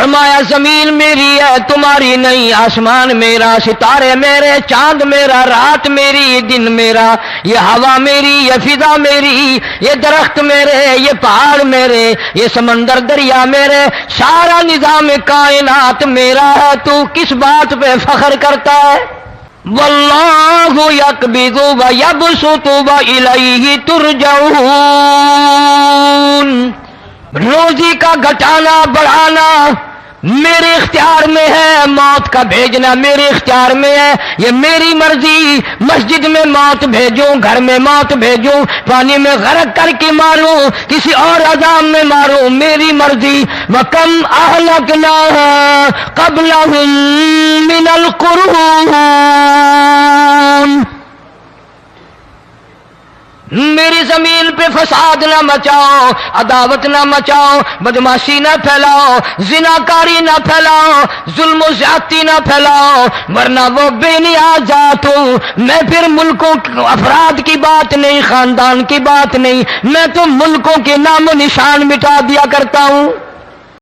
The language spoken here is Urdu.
فرمایا زمین میری ہے تمہاری نہیں، آسمان میرا، ستارے میرے، چاند میرا، رات میری، دن میرا، یہ ہوا میری، یہ فضا میری، یہ درخت میرے، یہ پہاڑ میرے، یہ سمندر دریا میرے، سارا نظام کائنات میرا ہے، تو کس بات پہ فخر کرتا ہے؟ واللہ یقبض ویبسط والیہ ترجعون، روزی کا گھٹانا بڑھانا میرے اختیار میں ہے، موت کا بھیجنا میرے اختیار میں ہے، یہ میری مرضی، مسجد میں موت بھیجوں، گھر میں موت بھیجوں، پانی میں غرق کر کے ماروں، کسی اور عذاب میں ماروں، میری مرضی۔ وَكَمْ أَهْلَكْنَا قَبْلَهُمْ مِنَ الْقُرُونِ، میری زمین پہ فساد نہ مچاؤ، عداوت نہ مچاؤ، بدماشی نہ پھیلاؤ، زناکاری نہ پھیلاؤ، ظلم و زیادتی نہ پھیلاؤ، ورنہ وہ بے نیاز ذات ہوں۔ میں پھر ملکوں افراد کی بات نہیں، خاندان کی بات نہیں، میں تو ملکوں کے نام و نشان مٹا دیا کرتا ہوں۔